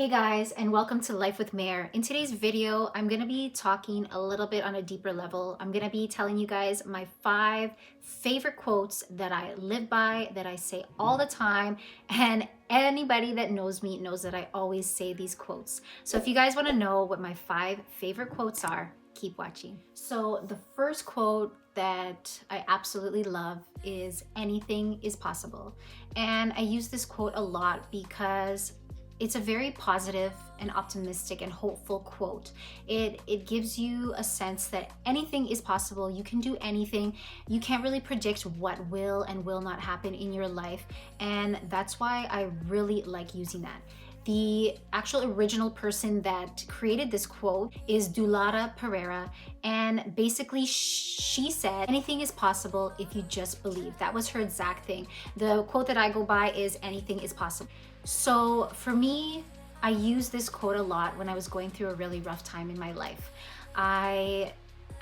Hey guys, and welcome to Life with Mare. In today's video, I'm going to be talking a little bit on a deeper level. I'm going to be telling you guys my 5 favorite quotes that I live by, that I say all the time, and anybody that knows me knows that I always say these quotes. So if you guys want to know what my 5 favorite quotes are, keep watching. So the first quote that I absolutely love is anything is possible. And I use this quote a lot because it's a very positive and optimistic and hopeful quote. It gives you a sense that anything is possible. You can do anything. You can't really predict what will and will not happen in your life. And that's why I really like using that. The actual original person that created this quote is Dulata Pereira, and basically she said, anything is possible if you just believe. That was her exact thing. The quote that I go by is anything is possible. So for me, I use this quote a lot when I was going through a really rough time in my life. I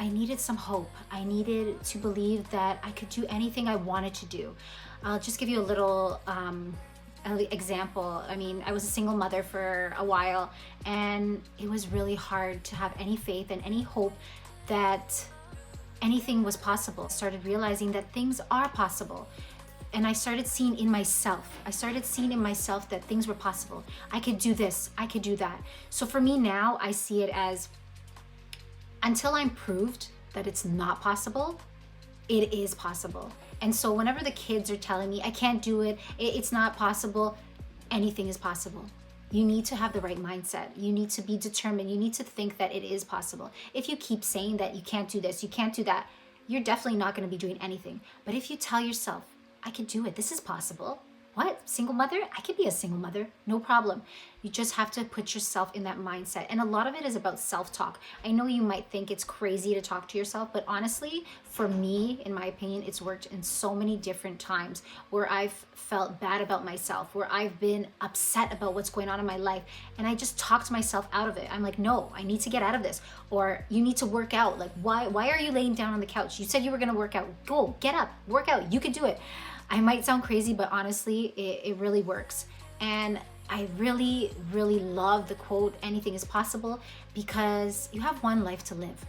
needed some hope. I needed to believe that I could do anything I wanted to do. I'll just give you a little example. I mean, I was a single mother for a while, and it was really hard to have any faith and any hope that anything was possible. I started realizing that things are possible. And I started seeing in myself that things were possible. I could do this, I could do that. So for me now, I see it as, until I'm proved that it's not possible, it is possible. And so whenever the kids are telling me I can't do it, it's not possible, anything is possible. You need to have the right mindset. You need to be determined. You need to think that it is possible. If you keep saying that you can't do this, you can't do that, you're definitely not going to be doing anything. But if you tell yourself, I could do it, this is possible. What? Single mother? I could be a single mother, no problem. You just have to put yourself in that mindset. And a lot of it is about self-talk. I know you might think it's crazy to talk to yourself, but honestly, for me, in my opinion, it's worked in so many different times where I've felt bad about myself, where I've been upset about what's going on in my life. And I just talked myself out of it. I'm like, no, I need to get out of this. Or you need to work out. Like, why are you laying down on the couch? You said you were gonna work out. Go, get up, work out. You could do it. I might sound crazy, but honestly, it really works. And I really, really love the quote, anything is possible, because you have one life to live.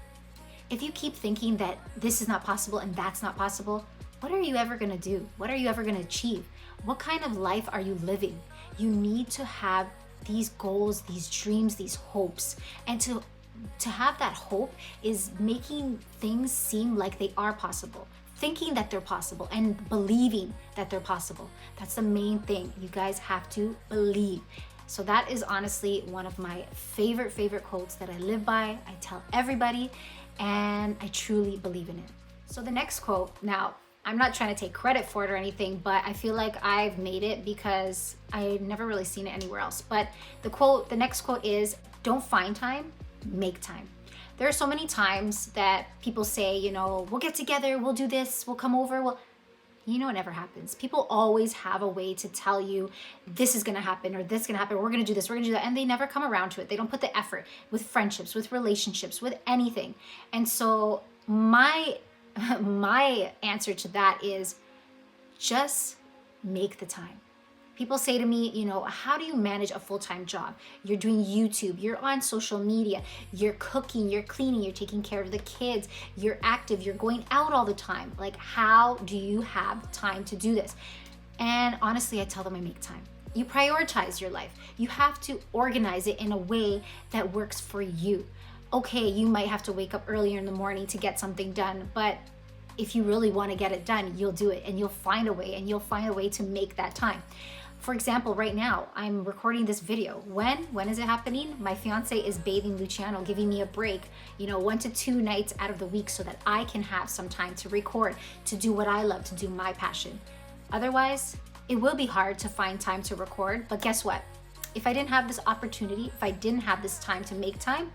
If you keep thinking that this is not possible and that's not possible, what are you ever gonna do? What are you ever gonna achieve? What kind of life are you living? You need to have these goals, these dreams, these hopes. And to have that hope is making things seem like they are possible. Thinking that they're possible and believing that they're possible. That's the main thing. You guys have to believe. So that is honestly one of my favorite quotes that I live by. I tell everybody, and I truly believe in it. So the next quote, now I'm not trying to take credit for it or anything, but I feel like I've made it because I never really seen it anywhere else. But the next quote is, don't find time, make time. There are so many times that people say, you know, we'll get together, we'll do this, we'll come over, you know, it never happens. People always have a way to tell you this is gonna happen or this is gonna happen, we're gonna do this, we're gonna do that, and they never come around to it. They don't put the effort with friendships, with relationships, with anything. And so my answer to that is just make the time. People say to me, you know, how do you manage a full-time job? You're doing YouTube, you're on social media, you're cooking, you're cleaning, you're taking care of the kids, you're active, you're going out all the time. Like, how do you have time to do this? And honestly, I tell them I make time. You prioritize your life. You have to organize it in a way that works for you. Okay, you might have to wake up earlier in the morning to get something done, but if you really want to get it done, you'll do it, and you'll find a way, and you'll find a way to make that time. For example, right now, I'm recording this video. When is it happening? My fiance is bathing Luciano, giving me a break, you know, 1 to 2 nights out of the week so that I can have some time to record, to do what I love, to do my passion. Otherwise, it will be hard to find time to record, but guess what? If I didn't have this opportunity, if I didn't have this time to make time,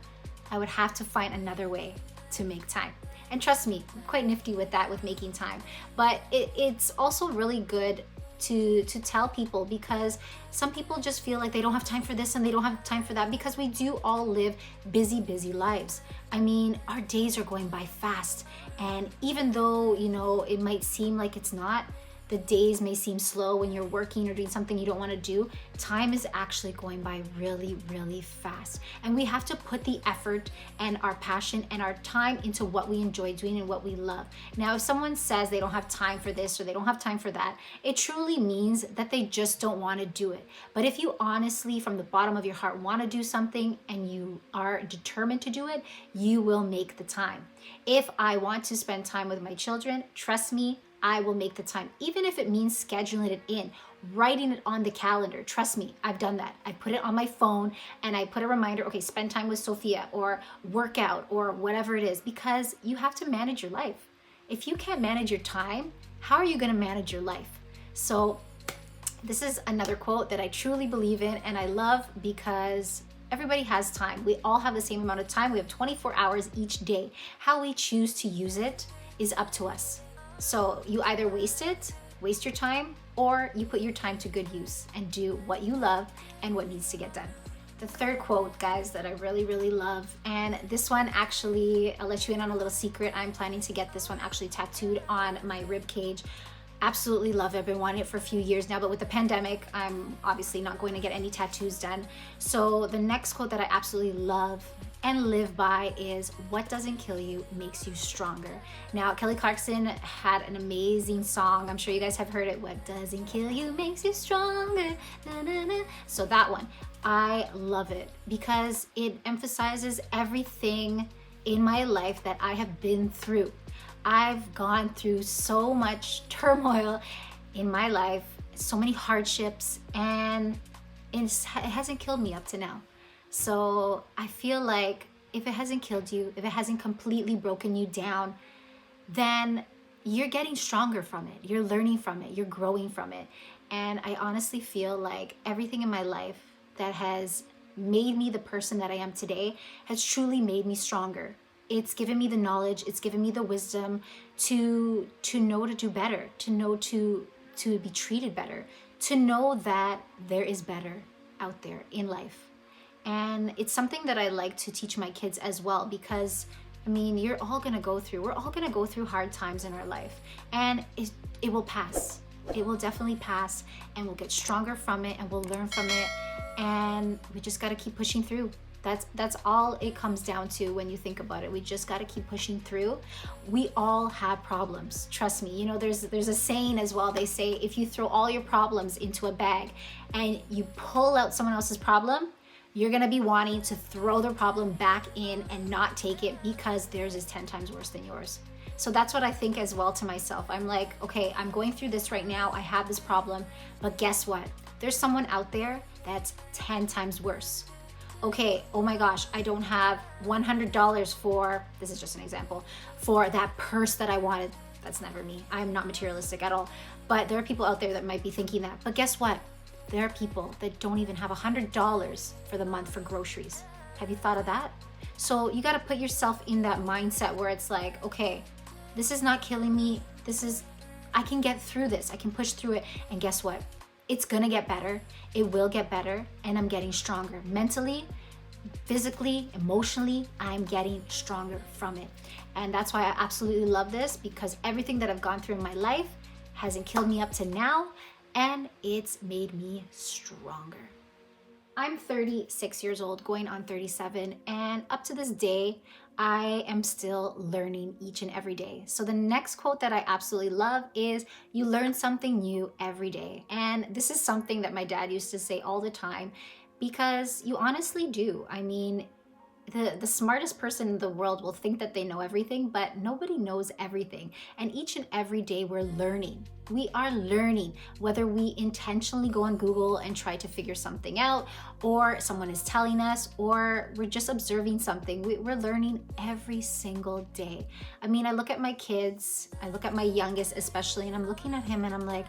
I would have to find another way to make time. And trust me, I'm quite nifty with that, with making time. But it's also really good to tell people, because some people just feel like they don't have time for this and they don't have time for that, because we do all live busy lives. I mean, our days are going by fast, and even though, you know, it might seem like it's not, the days may seem slow when you're working or doing something you don't want to do, time is actually going by really, really fast. And we have to put the effort and our passion and our time into what we enjoy doing and what we love. Now, if someone says they don't have time for this or they don't have time for that, it truly means that they just don't want to do it. But if you honestly, from the bottom of your heart, want to do something and you are determined to do it, you will make the time. If I want to spend time with my children, trust me, I will make the time, even if it means scheduling it in, writing it on the calendar. Trust me, I've done that. I put it on my phone and I put a reminder, okay, spend time with Sophia or workout or whatever it is, because you have to manage your life. If you can't manage your time, how are you going to manage your life? So this is another quote that I truly believe in and I love, because everybody has time. We all have the same amount of time. We have 24 hours each day. How we choose to use it is up to us. So you either waste your time, or you put your time to good use and do what you love and what needs to get done. The third quote, guys, that I really, really love, and this one actually, I'll let you in on a little secret. I'm planning to get this one actually tattooed on my rib cage. Absolutely love it. I've been wanting it for a few years now, but with the pandemic, I'm obviously not going to get any tattoos done. So the next quote that I absolutely love and live by is, what doesn't kill you makes you stronger. Now, Kelly Clarkson had an amazing song. I'm sure you guys have heard it. What doesn't kill you makes you stronger. Na, na, na. So that one, I love it because it emphasizes everything in my life that I have been through. I've gone through so much turmoil in my life, so many hardships, and it hasn't killed me up to now. So I feel like if it hasn't killed you, if it hasn't completely broken you down, then you're getting stronger from it. You're learning from it. You're growing from it. And I honestly feel like everything in my life that has made me the person that I am today has truly made me stronger. It's given me the knowledge, it's given me the wisdom to know to do better, to know to be treated better, to know that there is better out there in life. And it's something that I like to teach my kids as well, because I mean, we're all gonna go through hard times in our life, and it will pass. It will definitely pass, and we'll get stronger from it, and we'll learn from it, and we just gotta keep pushing through. That's all it comes down to when you think about it. We just got to keep pushing through. We all have problems. Trust me. You know, there's a saying as well. They say if you throw all your problems into a bag and you pull out someone else's problem, you're going to be wanting to throw the problem back in and not take it because theirs is 10 times worse than yours. So that's what I think as well to myself. I'm like, okay, I'm going through this right now. I have this problem, but guess what? There's someone out there that's 10 times worse. Okay, oh my gosh, I don't have $100 for, this is just an example, for that purse that I wanted. That's never me. I'm not materialistic at all. But there are people out there that might be thinking that. But guess what? There are people that don't even have $100 for the month for groceries. Have you thought of that? So you got to put yourself in that mindset where it's like, okay, this is not killing me. I can get through this. I can push through it. And guess what? It's gonna get better. It will get better, and I'm getting stronger. Mentally, physically, emotionally, I'm getting stronger from it. And that's why I absolutely love this, because everything that I've gone through in my life hasn't killed me up to now, and it's made me stronger. I'm 36 years old, going on 37, and up to this day, I am still learning each and every day. So the next quote that I absolutely love is, you learn something new every day. And this is something that my dad used to say all the time, because you honestly do. I mean, the smartest person in the world will think that they know everything, but nobody knows everything. And each and every day we're learning. We are learning, whether we intentionally go on Google and try to figure something out, or someone is telling us, or we're just observing something. We're learning every single day. I mean, I look at my kids, I look at my youngest especially, and I'm looking at him and I'm like,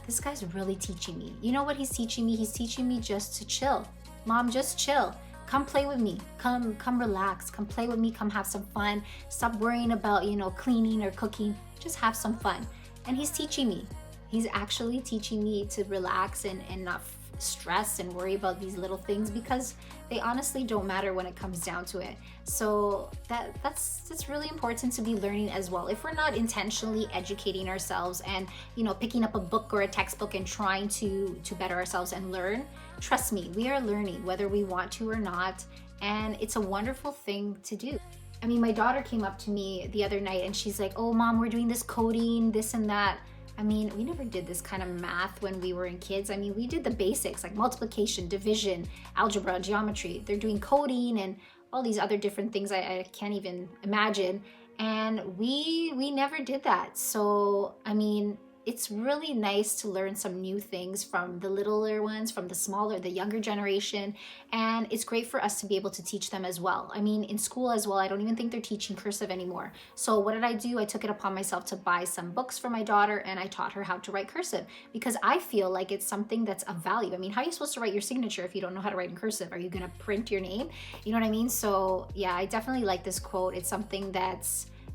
this guy's really teaching me. You know what he's teaching me? He's teaching me just to chill. Mom, just chill. Come play with me. Come relax. Come play with me. Come have some fun. Stop worrying about, cleaning or cooking. Just have some fun. And he's teaching me. He's actually teaching me to relax and not stress and worry about these little things, because they honestly don't matter when it comes down to it. So that's really important to be learning as well. If we're not intentionally educating ourselves and, you know, picking up a book or a textbook and trying to better ourselves and learn, trust me, we are learning whether we want to or not, and it's a wonderful thing to do. I mean, my daughter came up to me the other night and she's like, "Oh, mom, we're doing this coding, this and that." I mean, we never did this kind of math when we were in kids. I mean, we did the basics like multiplication, division, algebra, geometry. They're doing coding and all these other different things I can't even imagine. And we never did that. So, I mean, it's really nice to learn some new things from the littler ones, from the smaller, the younger generation. And it's great for us to be able to teach them as well. I mean, in school as well, I don't even think they're teaching cursive anymore. So what did I do? I took it upon myself to buy some books for my daughter, and I taught her how to write cursive, because I feel like it's something that's of value. I mean, how are you supposed to write your signature if you don't know how to write in cursive? Are you gonna print your name? You know what I mean? So yeah, I definitely like this quote. It's something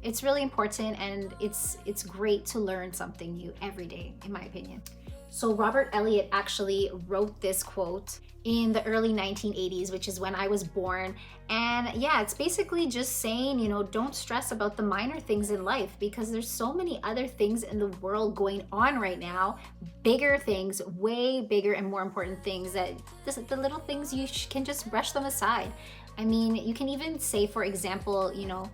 it's really important, and it's great to learn something new every day, in my opinion. So Robert Eliot actually wrote this quote in the early 1980s, which is when I was born. And yeah, it's basically just saying, you know, don't stress about the minor things in life, because there's so many other things in the world going on right now, bigger things, way bigger and more important things, that the little things you can just brush them aside. I mean, you can even say, for example, you know,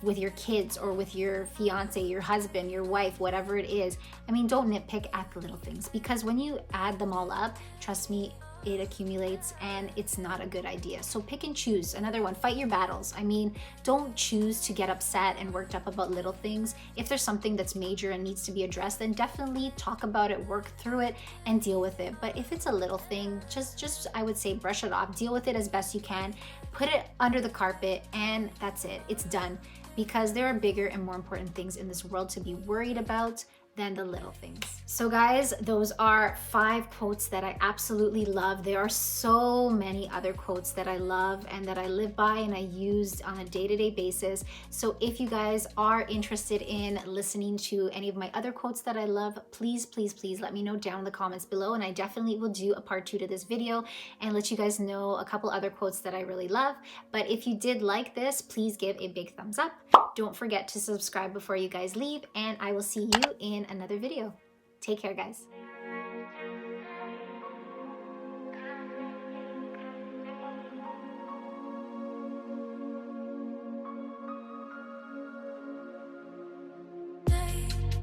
with your kids or with your fiance, your husband, your wife, whatever it is. I mean, don't nitpick at the little things, because when you add them all up, trust me, it accumulates and it's not a good idea. So pick and choose. Another one, fight your battles. I mean, don't choose to get upset and worked up about little things. If there's something that's major and needs to be addressed, then definitely talk about it, work through it, and deal with it. But if it's a little thing, just I would say brush it off, deal with it as best you can, put it under the carpet, and that's it. It's done. Because there are bigger and more important things in this world to be worried about than the little things. So guys, those are 5 quotes that I absolutely love. There are so many other quotes that I love and that I live by and I use on a day-to-day basis. So if you guys are interested in listening to any of my other quotes that I love, please let me know down in the comments below, and I definitely will do a part 2 to this video and let you guys know a couple other quotes that I really love. But if you did like this, please give a big thumbs up. Don't forget to subscribe before you guys leave, and I will see you in another video. Take care, guys.